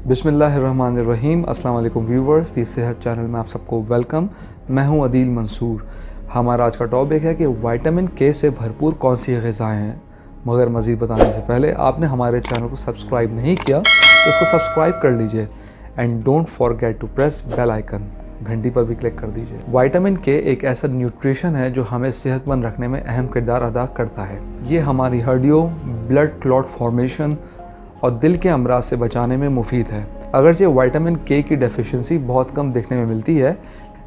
बिस्मिल्लाहिर्रहमानिर्रहीम। अस्सलाम वालेकुम व्यूवर्स, दी सेहत चैनल में आप सबको वेलकम। मैं हूं अदील मंसूर। हमारा आज का टॉपिक है कि विटामिन के से भरपूर कौन सी ग़िज़ाएँ हैं। मगर मज़ीद बताने से पहले आपने हमारे चैनल को सब्सक्राइब नहीं किया तो इसको सब्सक्राइब कर लीजिए and don't forget to press bell icon, घंटी पर भी क्लिक कर दीजिए। विटामिन के एक ऐसा न्यूट्रिशन है जो हमें सेहतमंद रखने में अहम किरदार अदा करता है। ये हमारी हड्डियों, ब्लड क्लॉट फॉर्मेशन और दिल के अमराज से बचाने में मुफीद है। अगरचे विटामिन के की डेफिशिएंसी बहुत कम देखने में मिलती है,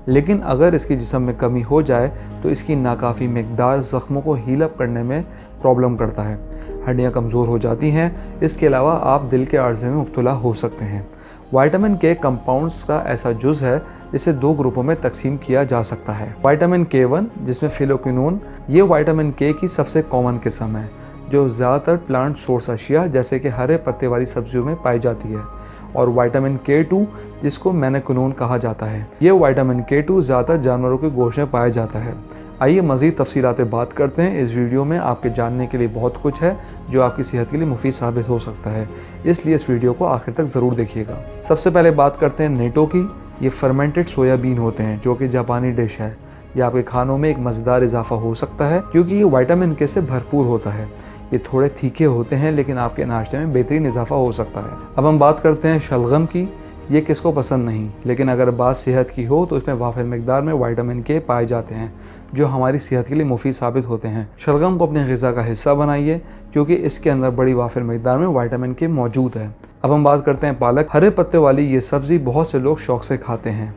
लेकिन अगर इसकी जिस्म में कमी हो जाए तो इसकी नाकाफ़ी मिकदार ज़ख्मों को हील अप करने में प्रॉब्लम करता है। हड्डियाँ कमज़ोर हो जाती हैं। इसके अलावा आप दिल के अर्ज़े में मुब्तला हो सकते हैं। विटामिन के कंपाउंड्स का ऐसा जुज़ है जिसे दो ग्रुपों में तकसीम किया जा सकता है। विटामिन के1 जिसमें फिलोक्विनोन, ये विटामिन के की सबसे कॉमन किस्म है जो ज़्यादातर प्लांट सोर्स अशिया जैसे कि हरे पत्ते वाली सब्जियों में पाई जाती है, और विटामिन के2 जिसको मेनाक्विनोन कहा जाता है। ये विटामिन के2 ज़्यादातर जानवरों के गोश्त में पाया जाता है। आइए मज़ीद तफसीलातें बात करते हैं। इस वीडियो में आपके जानने के लिए बहुत कुछ है जो आपकी सेहत के लिए मुफीद साबित हो सकता है, इसलिए इस वीडियो को आखिर तक ज़रूर देखिएगा। सबसे पहले बात करते हैं नेटो की। ये फर्मेंटेड सोयाबीन होते हैं जो कि जापानी डिश है। ये आपके खानों में एक मज़ेदार इजाफा हो सकता है क्योंकि ये विटामिन के से भरपूर होता है। ये थोड़े तीखे होते हैं लेकिन आपके नाश्ते में बेहतरीन इजाफा हो सकता है। अब हम बात करते हैं शलगम की। ये किसको पसंद नहीं, लेकिन अगर बात सेहत की हो तो इसमें वाफिर मिकदार में विटामिन के पाए जाते हैं जो हमारी सेहत के लिए मुफीद साबित होते हैं। शलगम को अपनी ग़िज़ा का हिस्सा बनाइए क्योंकि इसके अंदर बड़ी वाफिर मिकदार में विटामिन के मौजूद है। अब हम बात करते हैं पालक। हरे पत्ते वाली ये सब्ज़ी बहुत से लोग शौक़ से खाते हैं।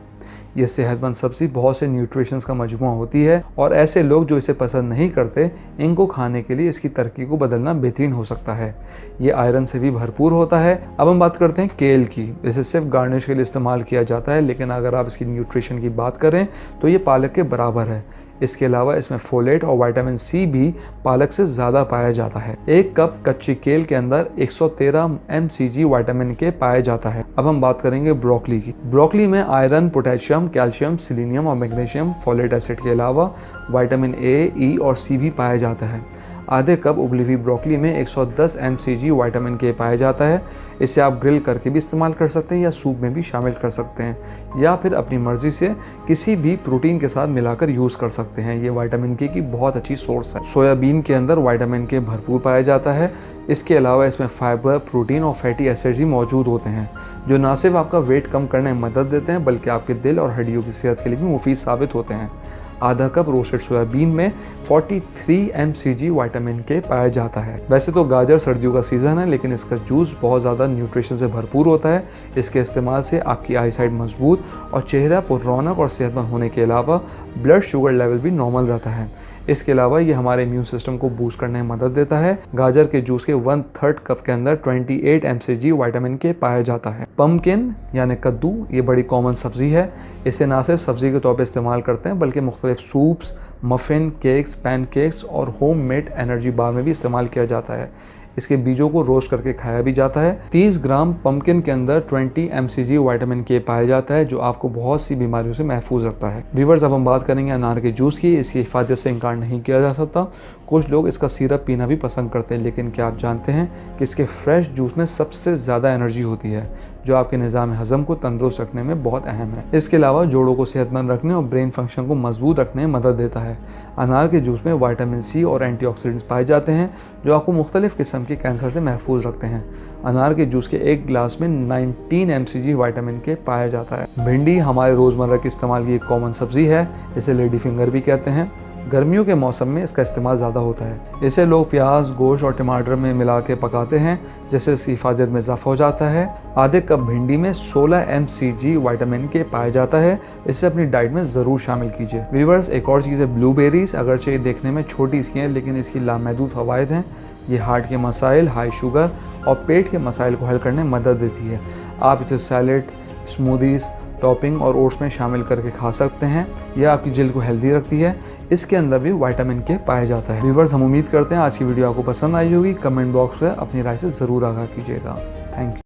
ये सेहतमंद सब्ज़ी बहुत से न्यूट्रिशंस का मजमुआ होती है, और ऐसे लोग जो इसे पसंद नहीं करते, इनको खाने के लिए इसकी तरकीब को बदलना बेहतरीन हो सकता है। ये आयरन से भी भरपूर होता है। अब हम बात करते हैं केल की। इसे सिर्फ गार्निश के लिए इस्तेमाल किया जाता है, लेकिन अगर आप इसकी न्यूट्रिशन की बात करें तो ये पालक के बराबर है। इसके अलावा इसमें फोलेट और विटामिन सी भी पालक से ज़्यादा पाया जाता है। एक कप कच्ची केल के अंदर 113 mcg विटामिन के पाया जाता है। अब हम बात करेंगे ब्रोकली की। ब्रोकली में आयरन, पोटेशियम, कैल्शियम, सेलेनियम और मैग्नीशियम, फोलेट एसिड के अलावा विटामिन ए, ई और सी भी पाया जाता है। आधे कप उबली हुई ब्रोकली में 110 mcg विटामिन के पाया जाता है। इसे आप ग्रिल करके भी इस्तेमाल कर सकते हैं या सूप में भी शामिल कर सकते हैं, या फिर अपनी मर्ज़ी से किसी भी प्रोटीन के साथ मिलाकर यूज़ कर सकते हैं। ये विटामिन के की बहुत अच्छी सोर्स है। सोयाबीन के अंदर विटामिन के भरपूर पाया जाता है। इसके अलावा इसमें फाइबर, प्रोटीन और फैटी एसिड्स भी मौजूद होते हैं जो न सिर्फ आपका वेट कम करने में मदद देते हैं बल्कि आपके दिल और हड्डियों की सेहत के लिए भी मुफीद साबित होते हैं। आधा कप रोस्टेड सोयाबीन में 43 mcg विटामिन के पाया जाता है। वैसे तो गाजर सर्दियों का सीज़न है, लेकिन इसका जूस बहुत ज़्यादा न्यूट्रिशन से भरपूर होता है। इसके इस्तेमाल से आपकी आईसाइट मजबूत और चेहरा पर रौनक और सेहतमंद होने के अलावा ब्लड शुगर लेवल भी नॉर्मल रहता है। इसके अलावा ये हमारे इम्यून सिस्टम को बूस्ट करने में मदद देता है। गाजर के जूस के 1/3 कप के अंदर 28 mcg विटामिन के पाया जाता है। पम्पकिन यानी कद्दू, ये बड़ी कॉमन सब्ज़ी है। इसे ना सिर्फ सब्ज़ी के तौर पर इस्तेमाल करते हैं बल्कि मुख्तलिफ सूप्स, मफ़िन, केक्स, पैनकेक्स और होम मेड एनर्जी बार में भी इस्तेमाल किया जाता है। इसके बीजों को रोस्ट करके खाया भी जाता है। 30 ग्राम पम्पकिन के अंदर 20 mcg विटामिन के पाया जाता है जो आपको बहुत सी बीमारियों से महफूज रखता है। व्यूअर्स, अब हम बात करेंगे अनार के जूस की। इसकी हिफाजत से इनकार नहीं किया जा सकता। कुछ लोग इसका सिरप पीना भी पसंद करते हैं, लेकिन क्या आप जानते हैं कि इसके फ्रेश जूस में सबसे ज़्यादा एनर्जी होती है जो आपके निज़ाम हज़म को तंदुरुस्त रखने में बहुत अहम है। इसके अलावा जोड़ों को सेहतमंद रखने और ब्रेन फंक्शन को मजबूत रखने में मदद देता है। अनार के जूस में विटामिन सी और एंटीऑक्सीडेंट्स पाए जाते हैं जो आपको मुख्तलिफ़ किस्म के कैंसर से महफूज रखते हैं। अनार के जूस के एक गिलास में 19 mcg विटामिन के पाया जाता है। भिंडी हमारे रोज़मर्रा के इस्तेमाल की एक कॉमन सब्ज़ी है। इसे लेडी फिंगर भी कहते हैं। गर्मियों के मौसम में इसका इस्तेमाल ज़्यादा होता है। इसे लोग प्याज, गोश्त और टमाटर में मिला के पकाते हैं जिससे इसकी हिफाजत में इजाफा हो जाता है। आधे कप भिंडी में 16 mcg विटामिन के पाया जाता है। इसे अपनी डाइट में ज़रूर शामिल कीजिए। व्यूअर्स, एक और चीज़ है ब्लूबेरीज़। अगरचे ये देखने में छोटी सी हैं, लेकिन इसकी लामहदूद फ़वाइद हैं। ये हार्ट के मसाइल, हाई शुगर और पेट के मसाइल को हल करने में मदद देती है। आप इसे सैलेड, स्मूदीज़, टॉपिंग और ओट्स में शामिल करके खा सकते हैं। यह आपकी जल्द को हेल्दी रखती है। इसके अंदर भी विटामिन के पाया जाता है। व्यूअर्स, हम उम्मीद करते हैं आज की वीडियो आपको पसंद आई होगी। कमेंट बॉक्स में अपनी राय से ज़रूर आगाह कीजिएगा। Thank you.